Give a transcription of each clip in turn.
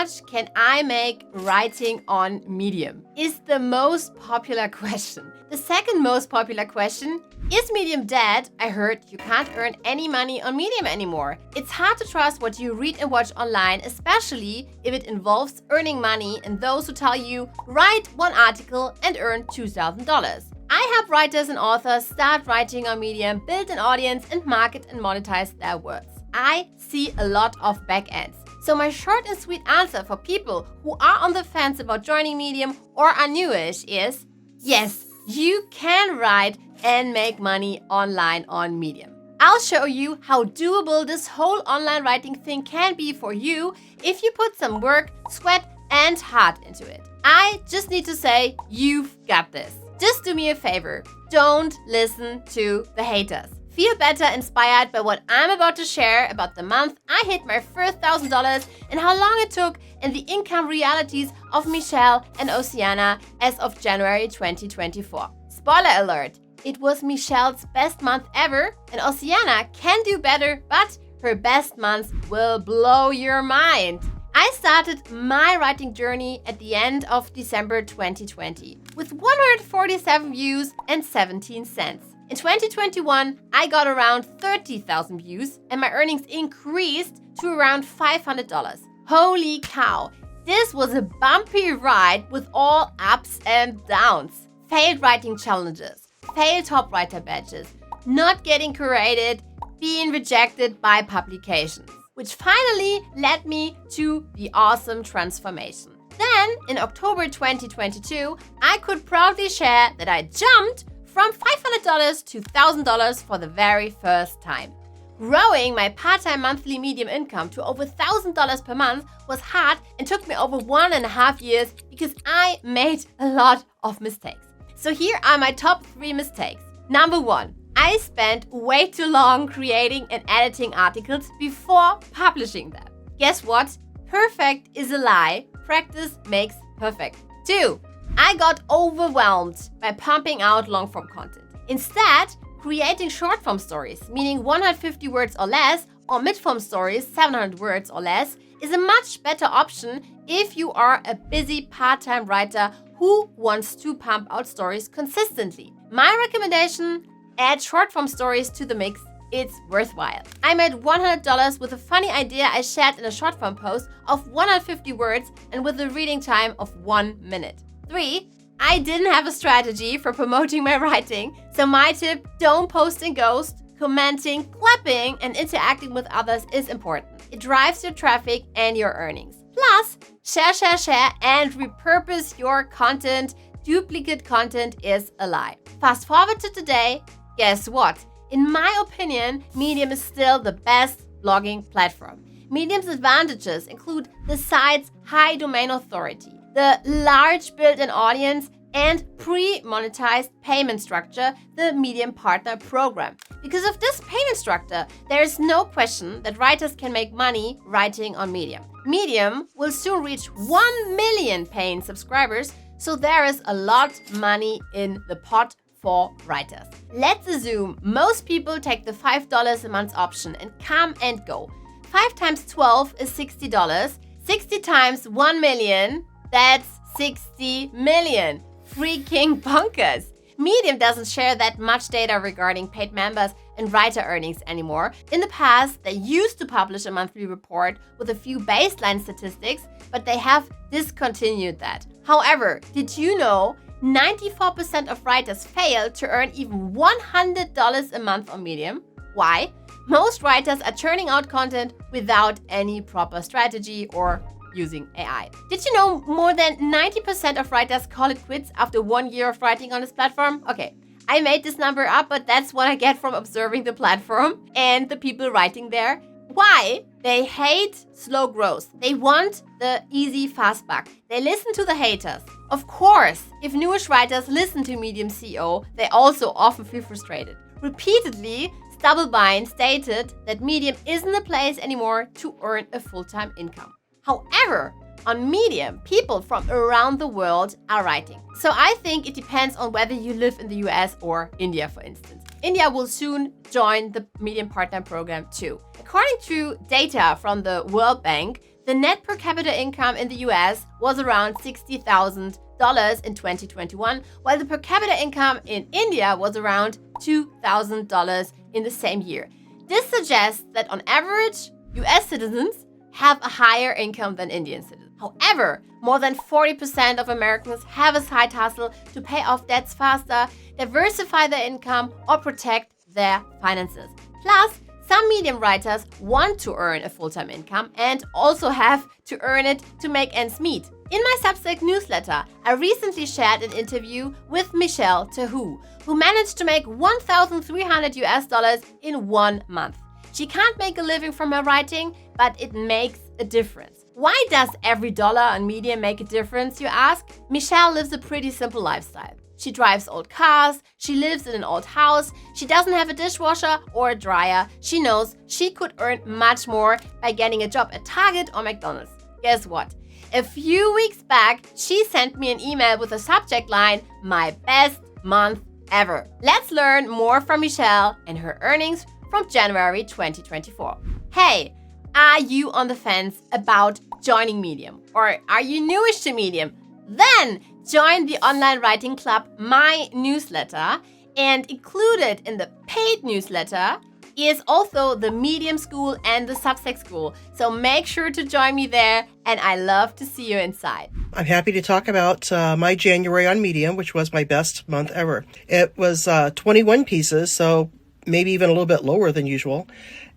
much can I make writing on Medium? Is the most popular question. The second most popular question, is Medium dead? I heard you can't earn any money on Medium anymore. It's hard to trust what you read and watch online, especially if it involves earning money and those who tell you, write one article and earn $2,000. I help writers and authors start writing on Medium, build an audience, and market and monetize their words. I see a lot of backends. So my short and sweet answer for people who are on the fence about joining Medium or are newish is, yes, you can write and make money online on Medium. I'll show you how doable this whole online writing thing can be for you if you put some work, sweat, and heart into it. I just need to say, you've got this. Just do me a favor. Don't listen to the haters. Feel better inspired by what I'm about to share about the month I hit my first $1,000 and how long it took and the income realities of Michelle and Ossiana as of January 2024. Spoiler alert, it was Michelle's best month ever and Ossiana can do better, but her best months will blow your mind. I started my writing journey at the end of December 2020 with 147 views and 17 cents. In 2021, I got around 30,000 views and my earnings increased to around $500. Holy cow, this was a bumpy ride with all ups and downs. Failed writing challenges, failed top writer badges, not getting curated, being rejected by publications, which finally led me to the awesome transformation. Then, in October 2022, I could proudly share that I jumped from $500 to $1,000 for the very first time. Growing my part-time monthly Medium income to over $1,000 per month was hard and took me over 1.5 years because I made a lot of mistakes. So here are my top 3 mistakes. Number 1, I spent way too long creating and editing articles before publishing them. Guess what? Perfect is a lie. Practice makes perfect. 2, I got overwhelmed by pumping out long-form content. Instead, creating short-form stories, meaning 150 words or less, or mid-form stories, 700 words or less, is a much better option if you are a busy part-time writer who wants to pump out stories consistently. My recommendation, add short-form stories to the mix. It's worthwhile. I made $100 with a funny idea I shared in a short-form post of 150 words and with a reading time of 1 minute. 3, I didn't have a strategy for promoting my writing, so my tip, don't post in ghost. Commenting, clapping, and interacting with others is important. It drives your traffic and your earnings. Plus, share, and repurpose your content. Duplicate content is a lie. Fast forward to today, guess what? In my opinion, Medium is still the best blogging platform. Medium's advantages include the site's high domain authority, the large built-in audience, and pre-monetized payment structure, the Medium Partner Program. Because of this payment structure, there is no question that writers can make money writing on Medium. Medium will soon reach 1 million paying subscribers, so there is a lot of money in the pot for writers. Let's assume most people take the $5 a month option and come and go. 5 times 12 is $60. 60 times 1 million, that's 60 million. Freaking bonkers. Medium doesn't share that much data regarding paid members and writer earnings anymore. In the past, they used to publish a monthly report with a few baseline statistics, but they have discontinued that. However, did you know 94% of writers fail to earn even $100 a month on Medium? Why? Most writers are churning out content without any proper strategy or using AI. Did you know more than 90% of writers call it quits after 1 year of writing on this platform? Okay, I made this number up, but that's what I get from observing the platform and the people writing there. Why? They hate slow growth. They want the easy, fast buck. They listen to the haters. Of course, if newish writers listen to Medium CEO, they also often feel frustrated. Repeatedly, Stubblebine stated that Medium isn't a place anymore to earn a full-time income. However, on Medium, people from around the world are writing. So I think it depends on whether you live in the US or India, for instance. India will soon join the Medium Partner Program too. According to data from the World Bank, The net per capita income in the US was around $60,000 in 2021, while the per capita income in India was around $2,000 in the same year. This suggests that on average, US citizens have a higher income than Indian citizens. However, more than 40% of Americans have a side hustle to pay off debts faster, diversify their income, or protect their finances. Plus, some Medium writers want to earn a full-time income and also have to earn it to make ends meet. In my Substack newsletter, I recently shared an interview with Michelle Teheux, who managed to make $1,300 in 1 month. She can't make a living from her writing, but it makes a difference. Why does every dollar on Medium make a difference, you ask? Michelle lives a pretty simple lifestyle. She drives old cars, she lives in an old house, she doesn't have a dishwasher or a dryer. She knows she could earn much more by getting a job at Target or McDonald's. Guess what? A few weeks back, she sent me an email with a subject line, "My best month ever." Let's learn more from Michelle and her earnings from January 2024. Hey, are you on the fence about joining Medium? Or are you newish to Medium? Then join the online writing club, my newsletter, and included in the paid newsletter is also the Medium School and the Substack School. So make sure to join me there, and I love to see you inside. I'm happy to talk about my January on Medium, which was my best month ever. It was 21 pieces, so maybe even a little bit lower than usual.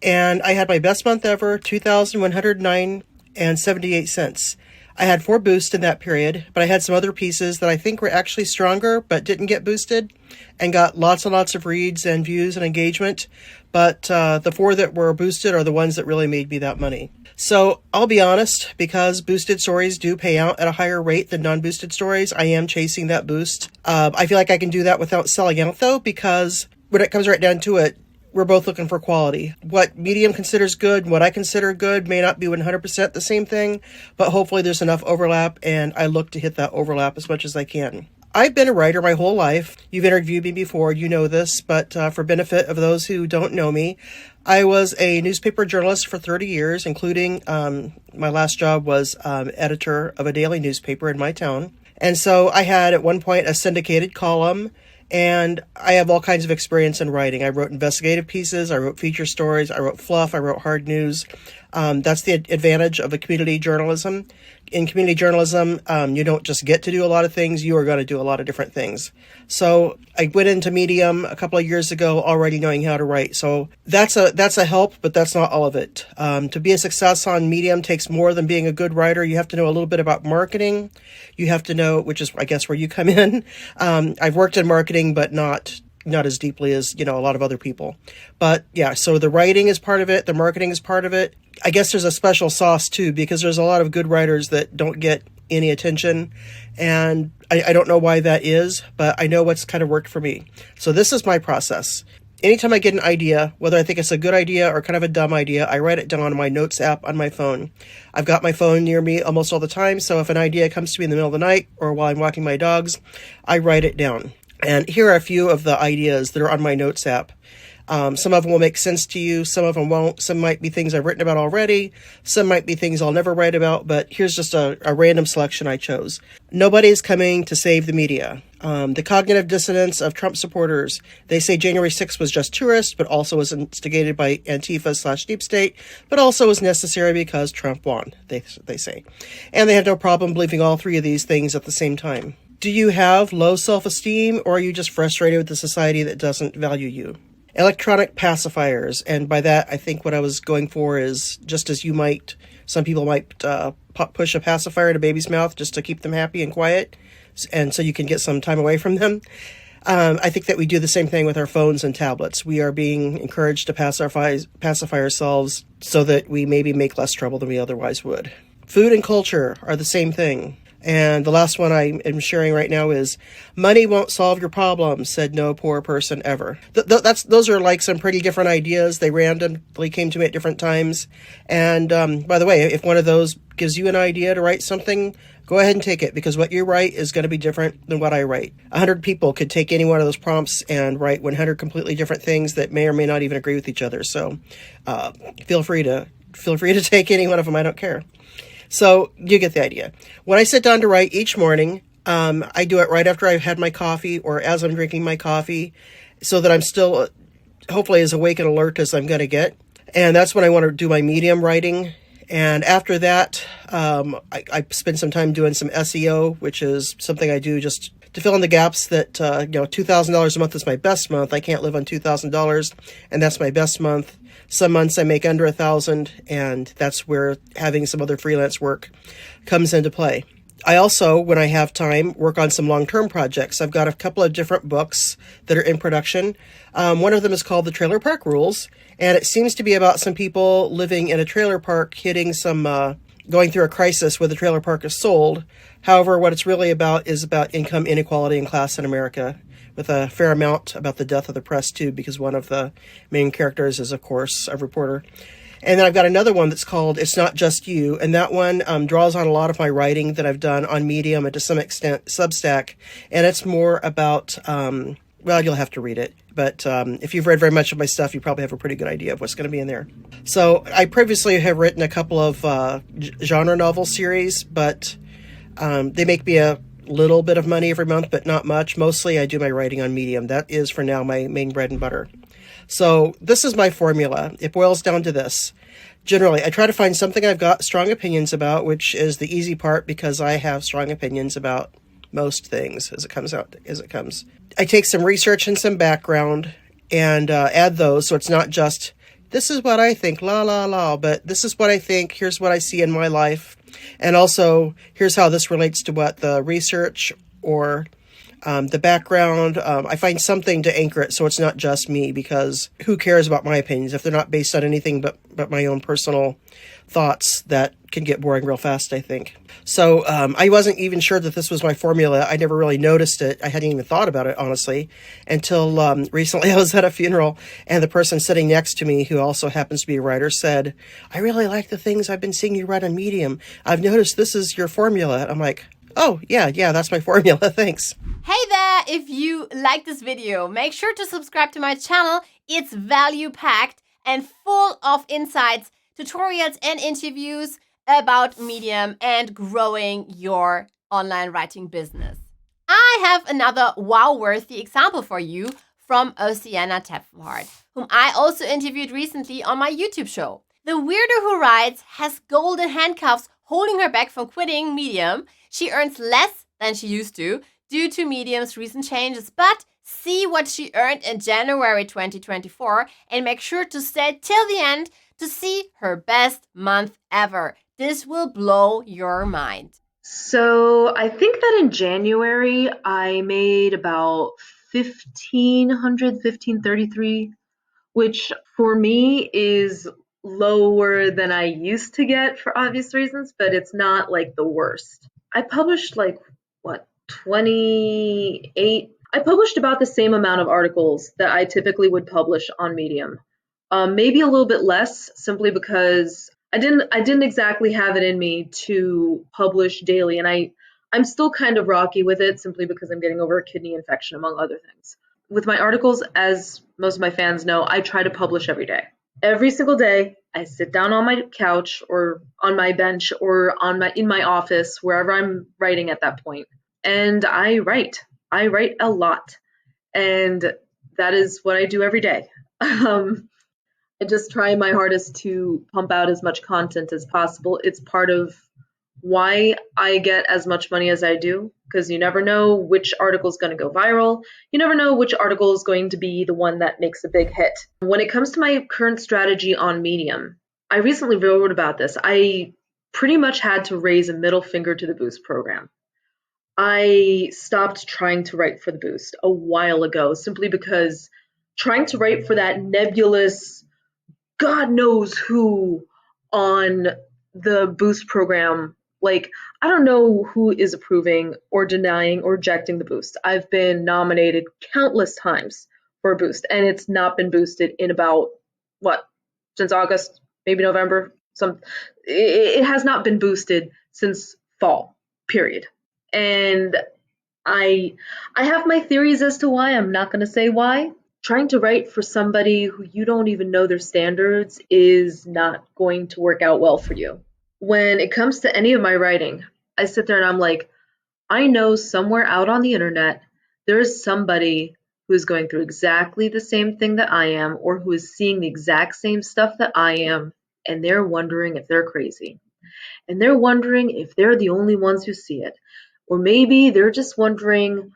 And I had my best month ever, $2,109.78. I had 4 boosts in that period, but I had some other pieces that I think were actually stronger, but didn't get boosted and got lots and lots of reads and views and engagement. But the 4 that were boosted are the ones that really made me that money. So I'll be honest, because boosted stories do pay out at a higher rate than non-boosted stories, I am chasing that boost. I feel like I can do that without selling out though, because when it comes right down to it, we're both looking for quality. What Medium considers good and what I consider good may not be 100% the same thing, but hopefully there's enough overlap, and I look to hit that overlap as much as I can. I've been a writer my whole life. You've interviewed me before, you know this, but for benefit of those who don't know me, I was a newspaper journalist for 30 years, including my last job was editor of a daily newspaper in my town. And so I had at one point a syndicated column, and I have all kinds of experience in writing. I wrote investigative pieces, I wrote feature stories, I wrote fluff, I wrote hard news. That's the advantage of a community journalism. In community journalism, you don't just get to do a lot of things, you are going to do a lot of different things. So I went into Medium a couple of years ago already knowing how to write. So that's a help, but that's not all of it. To be a success on Medium takes more than being a good writer. You have to know a little bit about marketing. You have to know, which is, I guess, where you come in. I've worked in marketing, but not as deeply as, a lot of other people. But yeah, so the writing is part of it. The marketing is part of it. I guess there's a special sauce too, because there's a lot of good writers that don't get any attention. And I don't know why that is, but I know what's kind of worked for me. So this is my process. Anytime I get an idea, whether I think it's a good idea or kind of a dumb idea, I write it down on my notes app on my phone. I've got my phone near me almost all the time. So if an idea comes to me in the middle of the night or while I'm walking my dogs, I write it down. And here are a few of the ideas that are on my notes app. Some of them will make sense to you. Some of them won't. Some might be things I've written about already. Some might be things I'll never write about. But here's just a random selection I chose. Nobody's coming to save the media. The cognitive dissonance of Trump supporters. They say January 6th was just tourist, but also was instigated by Antifa/Deep State, but also was necessary because Trump won, they say. And they have no problem believing all 3 of these things at the same time. Do you have low self-esteem, or are you just frustrated with the society that doesn't value you? Electronic pacifiers, and by that I think what I was going for is just as some people might push a pacifier in a baby's mouth just to keep them happy and quiet, and so you can get some time away from them. I think that we do the same thing with our phones and tablets. We are being encouraged to pacify ourselves so that we maybe make less trouble than we otherwise would. Food and culture are the same thing. And the last one I am sharing right now is, money won't solve your problems, said no poor person ever. Those are like some pretty different ideas. They randomly came to me at different times. And by the way, if one of those gives you an idea to write something, go ahead and take it, because what you write is going to be different than what I write. 100 people could take any one of those prompts and write 100 completely different things that may or may not even agree with each other. So feel free to feel free to take any one of them. I don't care. So you get the idea. When I sit down to write each morning, I do it right after I've had my coffee or as I'm drinking my coffee so that I'm still hopefully as awake and alert as I'm going to get. And that's when I want to do my medium writing. And after that, I spend some time doing some SEO, which is something I do just to fill in the gaps that, $2,000 a month is my best month. I can't live on $2,000, and that's my best month. Some months I make under 1,000, and that's where having some other freelance work comes into play. I also, when I have time, work on some long-term projects. I've got a couple of different books that are in production. One of them is called The Trailer Park Rules, and it seems to be about some people living in a trailer park hitting some, going through a crisis where the trailer park is sold. However, what it's really about is about income inequality and class in America, with a fair amount about the death of the press, too, because one of the main characters is, of course, a reporter. And then I've got another one that's called It's Not Just You, and that one draws on a lot of my writing that I've done on Medium and to some extent Substack, and it's more about, well, you'll have to read it, but if you've read very much of my stuff, you probably have a pretty good idea of what's going to be in there. So I previously have written a couple of genre novel series, but they make me a little bit of money every month, but not much. Mostly I do my writing on Medium. That is, for now, my main bread and butter. So this is my formula. It boils down to this. Generally, I try to find something I've got strong opinions about, which is the easy part because I have strong opinions about most things as it comes. I take some research and some background and add those. So it's not just, this is what I think, la, la, la, but this is what I think. Here's what I see in my life. And also, here's how this relates to what the research or the background. I find something to anchor it so it's not just me, because who cares about my opinions if they're not based on anything but my own personal thoughts? That can get boring real fast, I think. So I wasn't even sure that this was my formula. I never really noticed it. I hadn't even thought about it, honestly, until recently I was at a funeral, and the person sitting next to me, who also happens to be a writer, said, "I really like the things I've been seeing you write on Medium. I've noticed this is your formula." I'm like, "Oh, yeah, that's my formula. Thanks." Hey there, if you like this video, make sure to subscribe to my channel. It's value-packed and full of insights, tutorials and interviews about Medium and growing your online writing business. I have another wow-worthy example for you from Ossiana Tepfenhart, whom I also interviewed recently on my YouTube show. The weirdo who writes has golden handcuffs holding her back from quitting Medium. She earns less than she used to due to Medium's recent changes, but see what she earned in January 2024 and make sure to stay till the end to see her best month ever. This will blow your mind. So I think that in January I made about 1,533, which for me is lower than I used to get for obvious reasons, but it's not like the worst. I published 28. I published about the same amount of articles that I typically would publish on Medium. Maybe a little bit less, simply because I didn't exactly have it in me to publish daily, and I'm still kind of rocky with it, simply because I'm getting over a kidney infection, among other things. With my articles, as most of my fans know, I try to publish every day. Every single day, I sit down on my couch or on my bench or in my office, wherever I'm writing at that point, and I write. I write a lot, and that is what I do every day. I just try my hardest to pump out as much content as possible. It's part of why I get as much money as I do, because you never know which article is going to go viral. You never know which article is going to be the one that makes a big hit. When it comes to my current strategy on Medium, I recently wrote about this. I pretty much had to raise a middle finger to the Boost program. I stopped trying to write for the Boost a while ago, simply because trying to write for that nebulous God knows who on the Boost program, I don't know who is approving or denying or rejecting the Boost. I've been nominated countless times for a Boost, and it's not been boosted in about, since August, maybe November. It has not been boosted since fall, period. And I have my theories as to why. I'm not going to say why. trying to write for somebody who you don't even know their standards is not going to work out well for you. When it comes to any of my writing, I sit there and I'm like, I know somewhere out on the internet, there's somebody who is going through exactly the same thing that I am, or who is seeing the exact same stuff that I am, and they're wondering if they're crazy. And they're wondering if they're the only ones who see it. Or maybe they're just wondering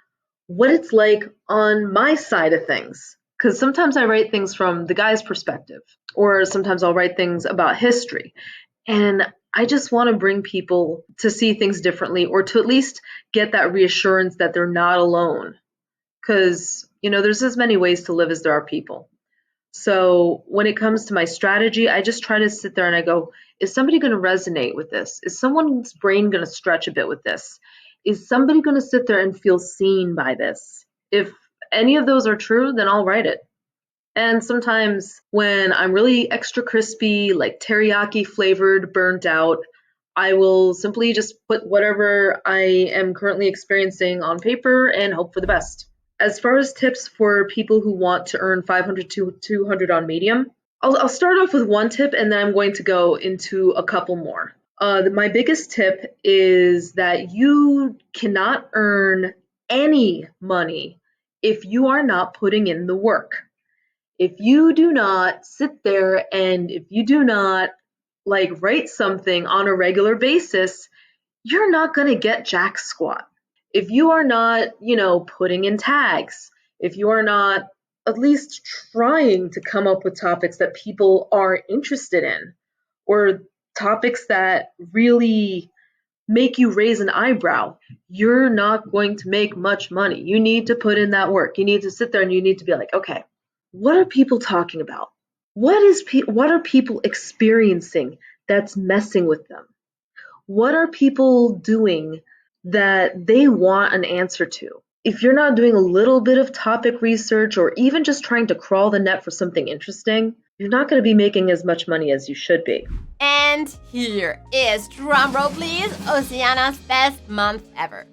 what it's like on my side of things. Because sometimes I write things from the guy's perspective, or sometimes I'll write things about history. And I just want to bring people to see things differently, or to at least get that reassurance that they're not alone. Because, there's as many ways to live as there are people. So when it comes to my strategy, I just try to sit there and I go, is somebody going to resonate with this? Is someone's brain going to stretch a bit with this? Is somebody going to sit there and feel seen by this? If any of those are true, then I'll write it. And sometimes when I'm really extra crispy, like teriyaki flavored, burnt out, I will simply just put whatever I am currently experiencing on paper and hope for the best. As far as tips for people who want to earn 500 to 200 on Medium, I'll start off with one tip and then I'm going to go into a couple more. My biggest tip is that you cannot earn any money if you are not putting in the work. If you do not sit there and if you do not write something on a regular basis, you're not going to get jack squat. If you are not, putting in tags, if you are not at least trying to come up with topics that people are interested in, or topics that really make you raise an eyebrow, you're not going to make much money. You need to put in that work. You need to sit there and you need to be like, okay, what are people talking about? What are people experiencing that's messing with them? What are people doing that they want an answer to? If you're not doing a little bit of topic research or even just trying to crawl the net for something interesting, you're not going to be making as much money as you should be. And here is, drumroll please, Ossiana's best month ever.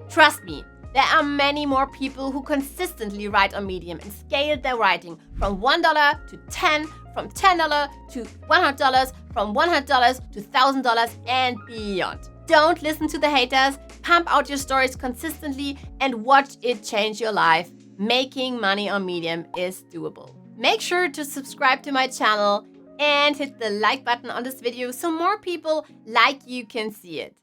Trust me, there are many more people who consistently write on Medium and scaled their writing from $1 to $10, from $10 to $100, from $100 to $1,000 and beyond. Don't listen to the haters, pump out your stories consistently and watch it change your life. Making money on Medium is doable. Make sure to subscribe to my channel and hit the like button on this video so more people like you can see it.